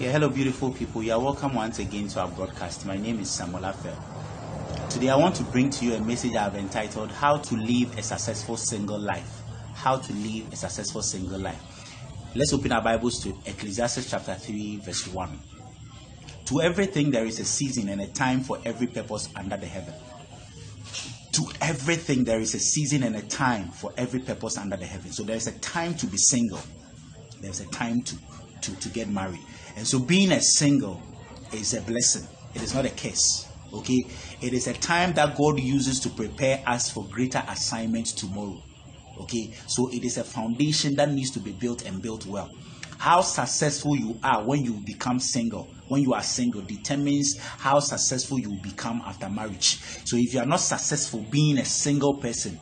Yeah, hello beautiful people. You are welcome once again to our broadcast. My name is Samuel Affel. Today I want to bring to you a message I have entitled How to Live a Successful Single Life. How to live a successful single life. Let's open our Bibles to Ecclesiastes chapter 3 verse 1. To everything there is a season and a time for every purpose under the heaven. To everything there is a season and a time for every purpose under the heaven. So there is a time to be single. There's a time to get married. And so being a single is a blessing. It is not a curse. Okay? It is a time that God uses to prepare us for greater assignments tomorrow. Okay? So it is a foundation that needs to be built and built well. How successful you are when you become single, when you are single, determines how successful you will become after marriage. So if you are not successful being a single person,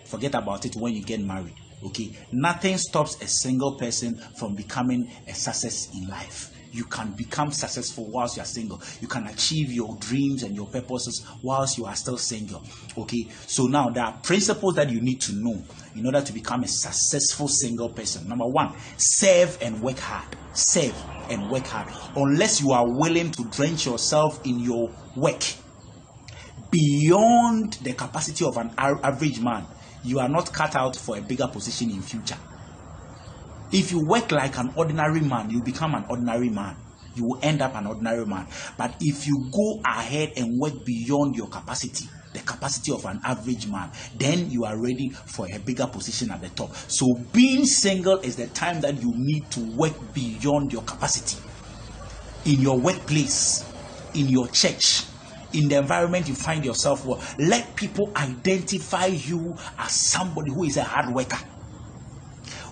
forget about it when you get married. Okay, nothing stops a single person from becoming a success in life. You can become successful whilst you are single. You can achieve your dreams and your purposes whilst you are still single. Okay, so now there are principles that you need to know in order to become a successful single person. Number one, serve and work hard. Serve and work hard. Unless you are willing to drench yourself in your work beyond the capacity of an average man, you are not cut out for a bigger position in future. If you work like an ordinary man, you become an ordinary man. You will end up an ordinary man. But if you go ahead and work beyond your capacity, the capacity of an average man, then you are ready for a bigger position at the top. So being single is the time that you need to work beyond your capacity. In your workplace, in your church, in the environment you find yourself, let people identify you as somebody who is a hard worker.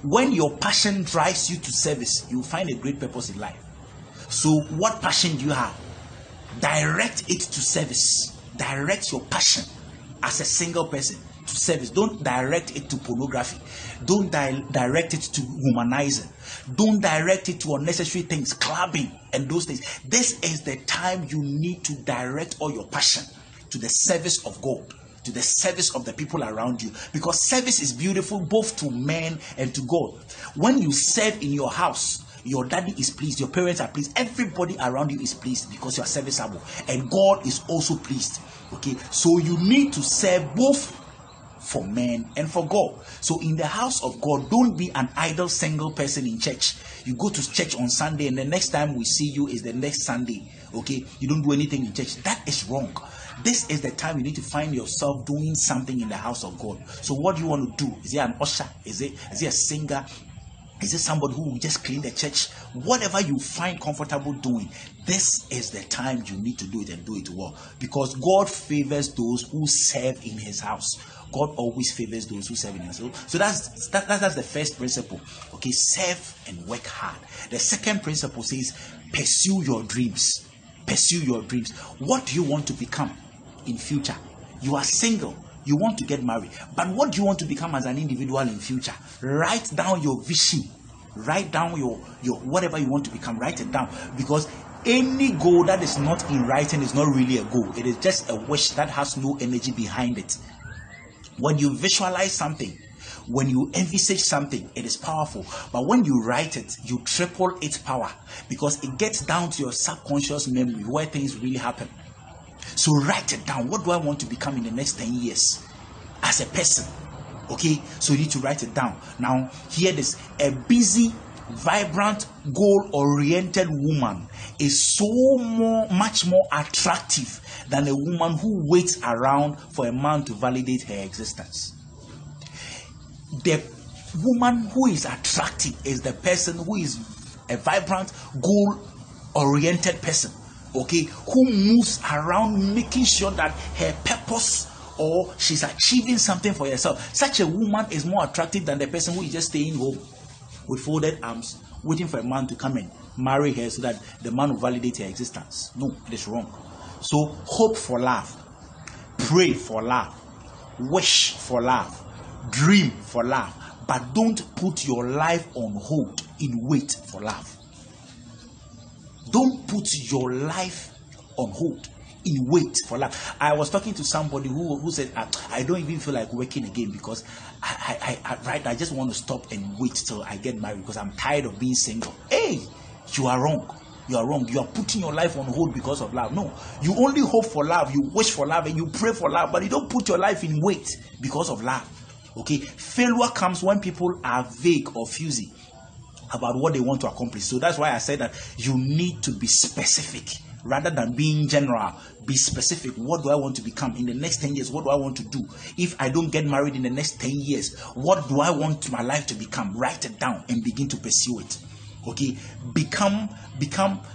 When your passion drives you to service, you find a great purpose in life. So what passion do you have? Direct it to service. Direct your passion as a single person to service. Don't direct it to pornography. Don't direct it to humanizing. Don't direct it to unnecessary things, clubbing and those things. This is the time you need to direct all your passion to the service of God, to the service of the people around you, because service is beautiful both to men and to God. When you serve in your house, your daddy is pleased, your parents are pleased, everybody around you is pleased because you are serviceable, and God is also pleased. Okay, so you need to serve both for men and for God. So in the house of God, don't be an idle single person in church. You go to church on Sunday and the next time we see you is the next Sunday. Okay, you don't do anything in church. That is wrong. This is the time you need to find yourself doing something in the house of God. So what do you want to do? Is it an usher? Is it a singer? Is it somebody who will just clean the church? Whatever you find comfortable doing, this is the time you need to do it and do it well. Because God favors those who serve in his house. God always favors those who serve in his house. So that's the first principle. Okay, serve and work hard. The second principle says, pursue your dreams. Pursue your dreams. What do you want to become in future? You are single. You want to get married, but what do you want to become as an individual in future? Write down your vision. Write down your whatever you want to become. Write it down, because any goal that is not in writing is not really a goal. It is just a wish that has no energy behind it. When you visualize something, when you envisage something, it is powerful. But when you write it, you triple its power, because it gets down to your subconscious memory where things really happen. So write it down. What do I want to become in the next 10 years as a person? Okay, so you need to write it down. Now, hear this. A busy, vibrant, goal-oriented woman is much more attractive than a woman who waits around for a man to validate her existence. The woman who is attractive is the person who is a vibrant, goal-oriented person. Okay, who moves around making sure that her purpose or she's achieving something for herself. Such a woman is more attractive than the person who is just staying home with folded arms, waiting for a man to come and marry her so that the man will validate her existence. No, it is wrong. So hope for love, pray for love, wish for love, dream for love, but don't put your life on hold in wait for love. Don't put your life on hold in wait for love. I was talking to somebody who said, I don't even feel like working again because I just want to stop and wait till I get married because I'm tired of being single. Hey, you are wrong. You are wrong. You are putting your life on hold because of love. No, you only hope for love, you wish for love, and you pray for love, but you don't put your life in wait because of love. Okay, failure comes when people are vague or fuzzy about what they want to accomplish. So that's why I said that you need to be specific rather than being general. Be specific. What do I want to become in the next 10 years? What do I want to do? If I don't get married in the next 10 years, what do I want my life to become? Write it down and begin to pursue it. Okay, become.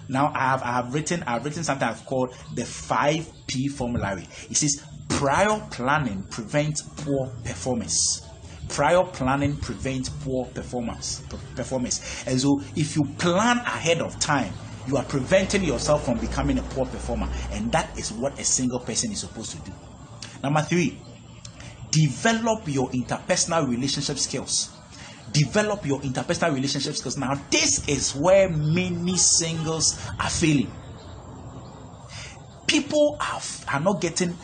Now I have written something I've called the 5P formulary. It says prior planning prevents poor performance. Prior planning prevents poor performance. And so if you plan ahead of time, you are preventing yourself from becoming a poor performer, and that is what a single person is supposed to do. Number 3, develop your interpersonal relationship skills. Develop your interpersonal relationship skills. Now, this is where many singles are failing. People are not getting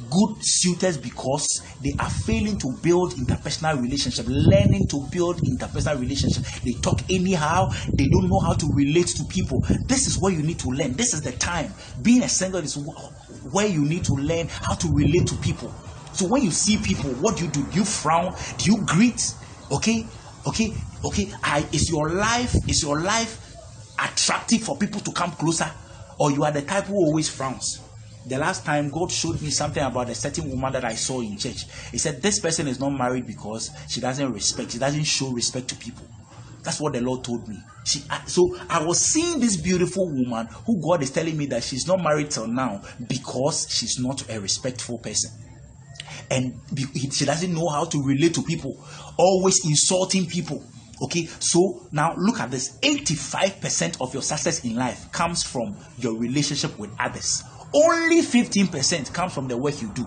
good suitors because they are failing to build interpersonal relationship, learning to build interpersonal relationship. They talk anyhow. They don't know how to relate to people. This is where you need to learn. This is the time. Being a single is where you need to learn how to relate to people. So when you see people, what do? Do you frown? Do you greet? Okay. Is your life attractive for people to come closer, or you are the type who always frowns? The last time God showed me something about a certain woman that I saw in church. He said this person is not married because she doesn't show respect to people. That's what the Lord told me. So I was seeing this beautiful woman who God is telling me that she's not married till now because she's not a respectful person. And she doesn't know how to relate to people, always insulting people. Okay, so now look at this. 85% of your success in life comes from your relationship with others. Only 15% comes from the work you do.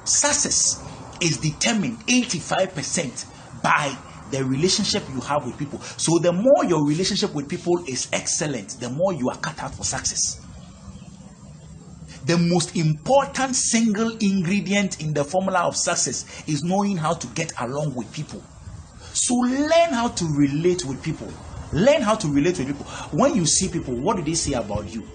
Success is determined 85% by the relationship you have with people. So the more your relationship with people is excellent, the more you are cut out for success. The most important single ingredient in the formula of success is knowing how to get along with people. So learn how to relate with people. Learn how to relate with people. When you see people, what do they say about you?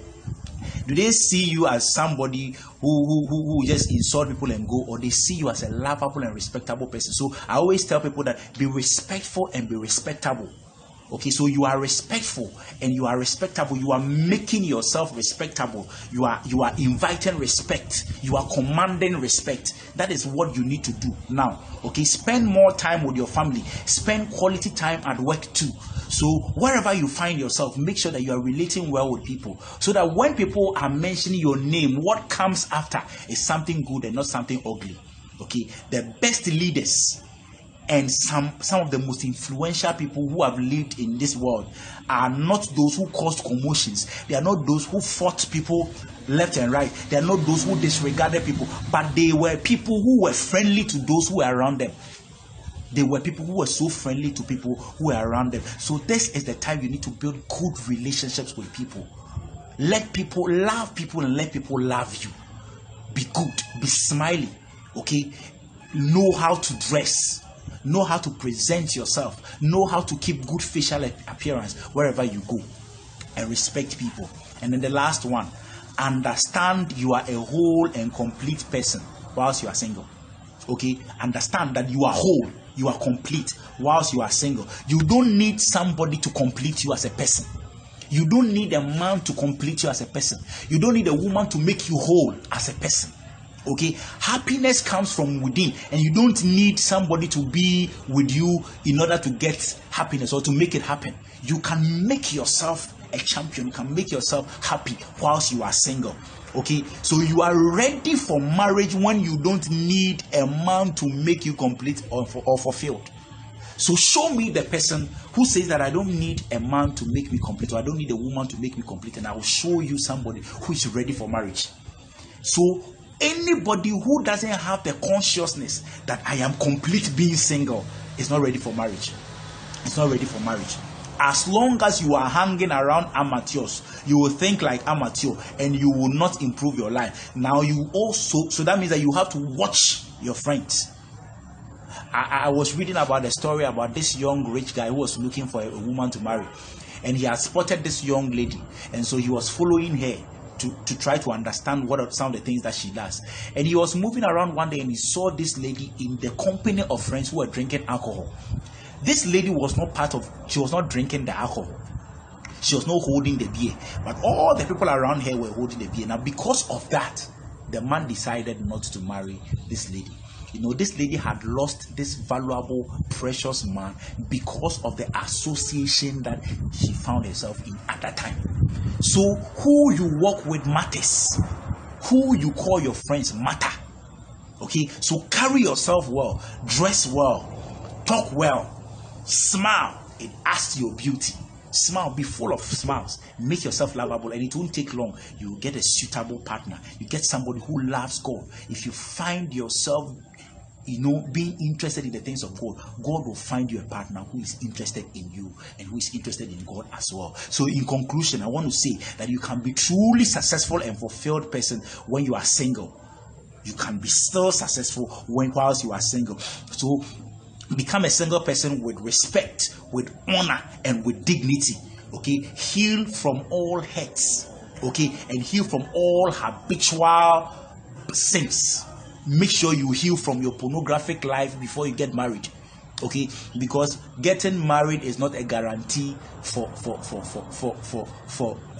Do they see you as somebody who just insult people and go, or they see you as a lovable and respectable person? So I always tell people that be respectful and be respectable. Okay, so you are respectful and you are respectable. You are making yourself respectable. You are inviting respect. You are commanding respect. That is what you need to do now. Okay, spend more time with your family. Spend quality time at work too. So wherever you find yourself, make sure that you are relating well with people, so that when people are mentioning your name, what comes after is something good and not something ugly. Okay, the best leaders and some of the most influential people who have lived in this world are not those who caused commotions. They are not those who fought people left and right. They are not those who disregarded people, but they were people who were friendly to those who were around them. They were people who were so friendly to people who were around them. So this is the time you need to build good relationships with people. Let people love people and let people love you. Be good, be smiley, okay? Know how to dress. Know how to present yourself. Know how to keep good facial appearance wherever you go. And respect people. And then the last one, understand you are a whole and complete person whilst you are single. Okay? Understand that you are whole, you are complete whilst you are single. You don't need somebody to complete you as a person. You don't need a man to complete you as a person. You don't need a woman to make you whole as a person. Okay, happiness comes from within, and you don't need somebody to be with you in order to get happiness or to make it happen. You can make yourself a champion. You can make yourself happy whilst you are single. Okay, so you are ready for marriage when you don't need a man to make you complete or fulfilled. So show me the person who says that I don't need a man to make me complete, or I don't need a woman to make me complete, and I will show you somebody who is ready for marriage. So anybody who doesn't have the consciousness that I am complete being single is not ready for marriage. It's not ready for marriage. As long as you are hanging around amateurs, you will think like amateur and you will not improve your life. Now so that means that you have to watch your friends. I was reading about a story about this young rich guy who was looking for a woman to marry. and he had spotted this young lady, and so he was following her to try to understand what are some of the things that she does. And he was moving around one day and he saw this lady in the company of friends who were drinking alcohol. This lady was she was not drinking the alcohol. She was not holding the beer, but all the people around her were holding the beer. Now, because of that, the man decided not to marry this lady. This lady had lost this valuable, precious man because of the association that she found herself in at that time. So, who you work with matters. Who you call your friends matter. Okay, so carry yourself well, dress well, talk well, smile. It adds to your beauty. Smile, be full of smiles, make yourself lovable, and it won't take long. You will get a suitable partner. You get somebody who loves God. If you find yourself being interested in the things of God, God will find you a partner who is interested in you and who is interested in God as well. So in conclusion, I want to say that you can be truly successful and fulfilled person when you are single. You can be still successful whilst you are single. So become a single person with respect, with honor, and with dignity. Okay, heal from all hurts. Okay, and heal from all habitual sins. Make sure you heal from your pornographic life before you get married. Okay, because getting married is not a guarantee for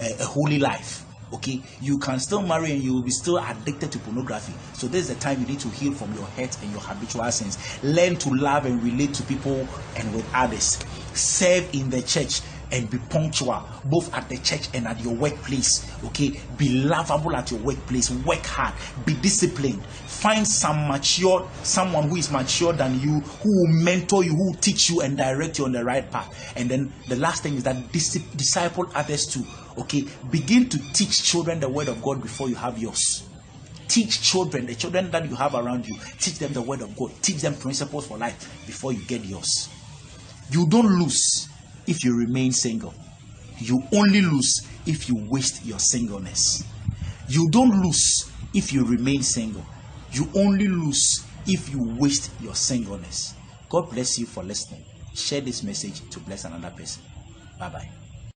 a holy life. Okay, you can still marry and you will be still addicted to pornography. So this is the time you need to heal from your hurt and your habitual sins. Learn to love and relate to people and with others. Serve in the church and be punctual, both at the church and at your workplace. Okay, be lovable at your workplace. Work hard. Be disciplined. Find someone who is mature than you, who will mentor you, who will teach you and direct you on the right path. And then the last thing is that disciple others too. Okay, begin to teach children the word of God before you have yours. Teach children, the children that you have around you, teach them the word of God. Teach them principles for life before you get yours. You don't lose if you remain single. You only lose if you waste your singleness. You don't lose if you remain single. You only lose if you waste your singleness. God bless you for listening. Share this message to bless another person. Bye-bye.